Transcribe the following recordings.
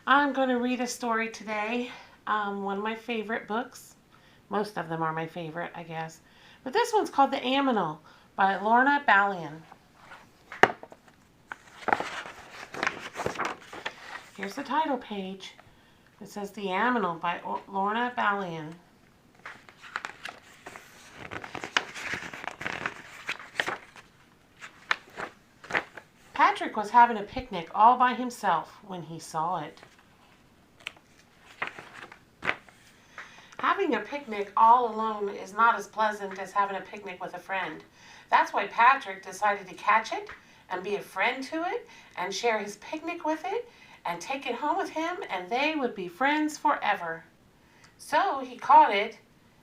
I'm going to read a story today. One of my favorite books. Most of them are my favorite, I guess. But this one's called The Aminal by Lorna Balian. Here's the title page. It says The Aminal by Lorna Balian. Patrick was having a picnic all by himself when he saw it. Having a picnic all alone is not as pleasant as having a picnic with a friend. That's why Patrick decided to catch it and be a friend to it and share his picnic with it and take it home with him, and they would be friends forever. So he caught it,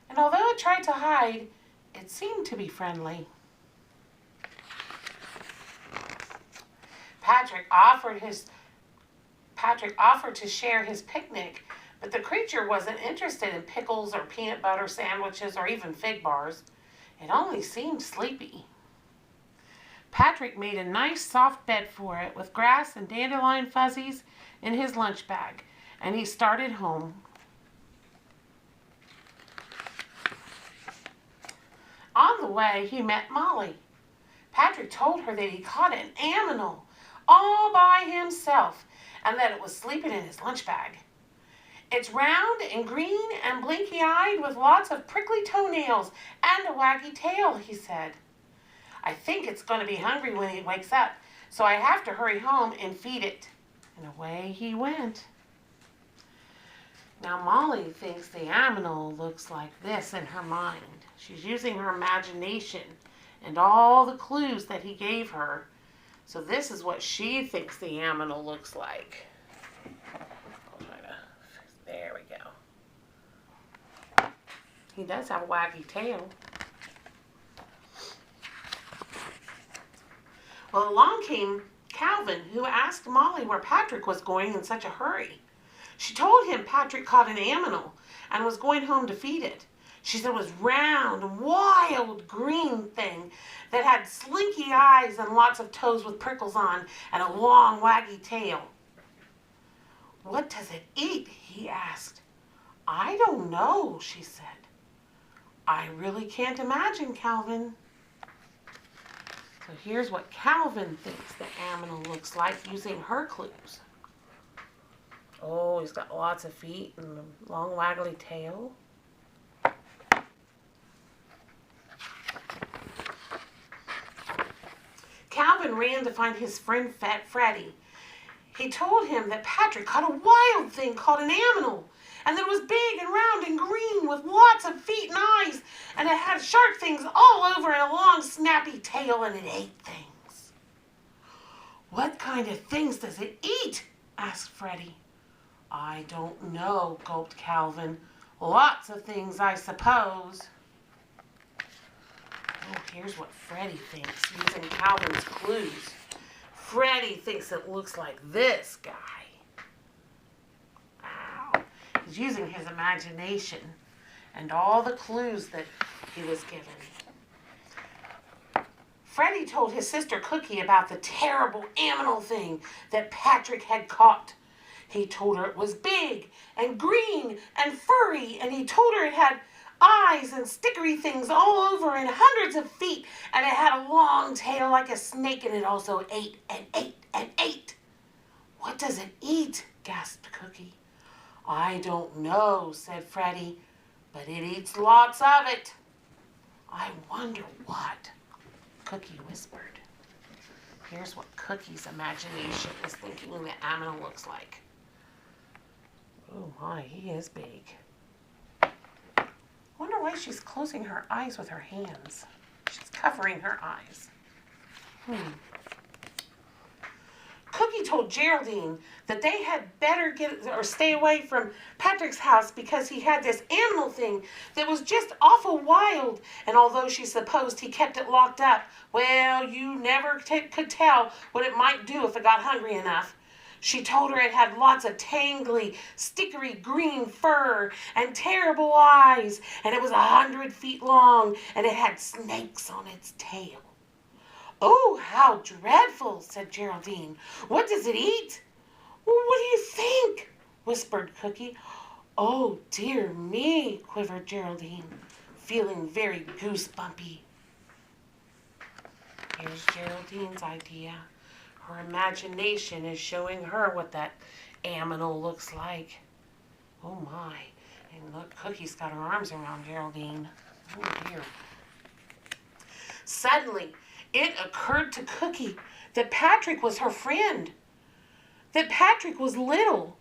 and although it tried to hide, it seemed to be friendly. Patrick offered to share his picnic, but the creature wasn't interested in pickles or peanut butter sandwiches or even fig bars. It only seemed sleepy. Patrick made a nice soft bed for it with grass and dandelion fuzzies in his lunch bag, and he started home. On the way, he met Molly. Patrick told her that he caught an aminal all by himself and that it was sleeping in his lunch bag. It's round and green and blinky-eyed with lots of prickly toenails and a waggy tail, he said. I think it's going to be hungry when it wakes up, so I have to hurry home and feed it. And away he went. Now Molly thinks the aminal looks like this in her mind. She's using her imagination and all the clues that he gave her. So this is what she thinks the aminal looks like. There we go. He does have a waggy tail. Well, along came Calvin, who asked Molly where Patrick was going in such a hurry. She told him Patrick caught an aminal and was going home to feed it. She said it was round, wild, green thing that had slinky eyes and lots of toes with prickles on and a long, waggy tail. What does it eat? He asked. I don't know, she said. I really can't imagine, Calvin. So here's what Calvin thinks the aminal looks like using her clues. Oh, he's got lots of feet and a long waggly tail. Calvin ran to find his friend Freddie. He told him that Patrick caught a wild thing called an aminal, and that it was big and round and green with lots of feet and eyes, and it had sharp things all over and a long snappy tail, and it ate things. What kind of things does it eat? Asked Freddie. I don't know, gulped Calvin. Lots of things, I suppose. Oh, here's what Freddie thinks, using Calvin's clues. Freddie thinks it looks like this guy. Wow. He's using his imagination and all the clues that he was given. Freddie told his sister Cookie about the terrible aminal thing that Patrick had caught. He told her it was big and green and furry, and he told her it had eyes and stickery things all over and hundreds of feet, and it had a long tail like a snake, and it also ate and ate and ate. What does it eat? Gasped Cookie. I don't know, said Freddie, but it eats lots of it. I wonder what, Cookie whispered. Here's what Cookie's imagination is thinking the aminal looks like. Oh my, he is big. I wonder why she's closing her eyes with her hands. She's covering her eyes. Cookie told Geraldine that they had better stay away from Patrick's house because he had this aminal thing that was just awful wild. And although she supposed he kept it locked up, well, you never could tell what it might do if it got hungry enough. She told her it had lots of tangly, stickery green fur and terrible eyes, and it was 100 feet long, and it had snakes on its tail. Oh, how dreadful, said Geraldine. What does it eat? Well, what do you think? whispered Cookie. Oh, dear me, quivered Geraldine, feeling very goosebumpy. Here's Geraldine's idea. Her imagination is showing her what that aminal looks like. Oh, my. And look, Cookie's got her arms around Geraldine. Oh, dear. Suddenly, it occurred to Cookie that Patrick was her friend, that Patrick was little,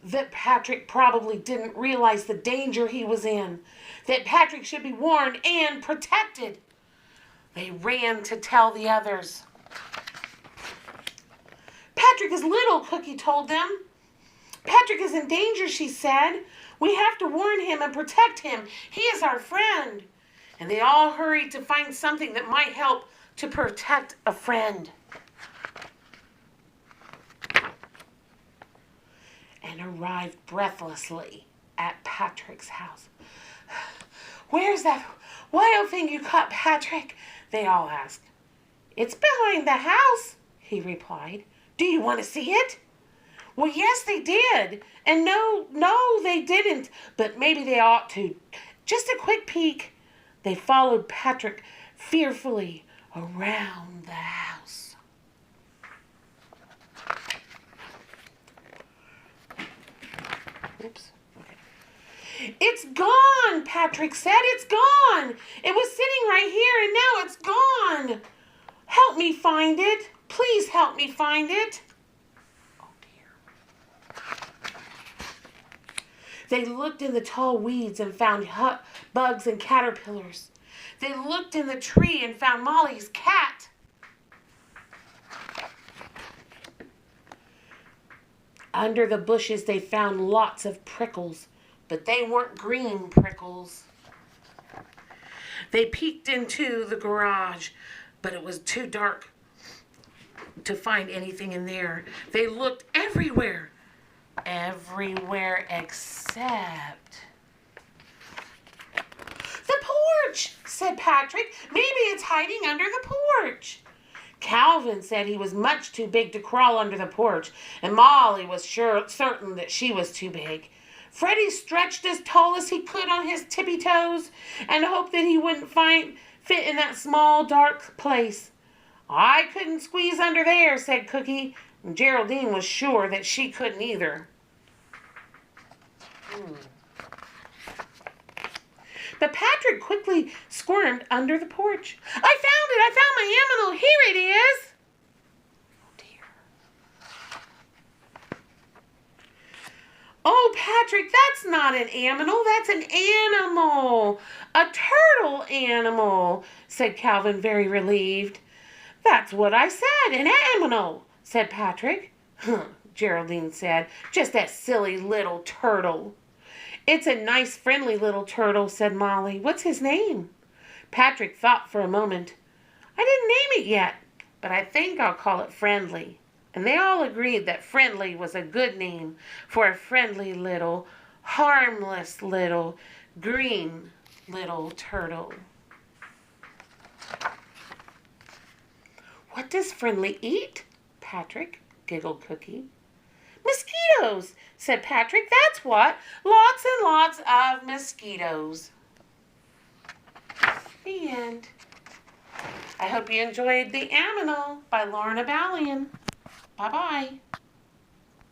that Patrick probably didn't realize the danger he was in, that Patrick should be warned and protected. They ran to tell the others. Patrick is little, Cookie told them. Patrick is in danger, she said. We have to warn him and protect him. He is our friend. And they all hurried to find something that might help to protect a friend. And arrived breathlessly at Patrick's house. Where's that wild thing you caught, Patrick? They all asked. It's behind the house, he replied. Do you want to see it? Well, yes, they did. And no, they didn't. But maybe they ought to. Just a quick peek. They followed Patrick fearfully around the house. Oops. Okay. It's gone, Patrick said. It's gone. It was sitting right here, and now it's gone. Help me find it. Please help me find it. Oh, dear. They looked in the tall weeds and found bugs and caterpillars. They looked in the tree and found Molly's cat. Under the bushes, they found lots of prickles, but they weren't green prickles. They peeked into the garage, but it was too dark to find anything in there. They looked everywhere except the porch, said Patrick. Maybe it's hiding under the porch. Calvin said he was much too big to crawl under the porch, and Molly was certain that she was too big. Freddie stretched as tall as he could on his tippy toes and hoped that he wouldn't fit in that small, dark place. I couldn't squeeze under there, said Cookie, and Geraldine was sure that she couldn't either. But Patrick quickly squirmed under the porch. I found it! I found my aminal! Here it is! Oh, dear. Oh, Patrick, that's not an aminal. That's an animal. A turtle animal, said Calvin, very relieved. That's what I said, an aminal, said Patrick. Geraldine said, just that silly little turtle. It's a nice, friendly little turtle, said Molly. What's his name? Patrick thought for a moment. I didn't name it yet, but I think I'll call it Friendly. And they all agreed that Friendly was a good name for a friendly little, harmless little, green little turtle. What does Friendly eat? Patrick, giggled Cookie. Mosquitoes, said Patrick. That's what. Lots and lots of mosquitoes. The end. I hope you enjoyed The Aminal by Lorna Balian. Bye-bye.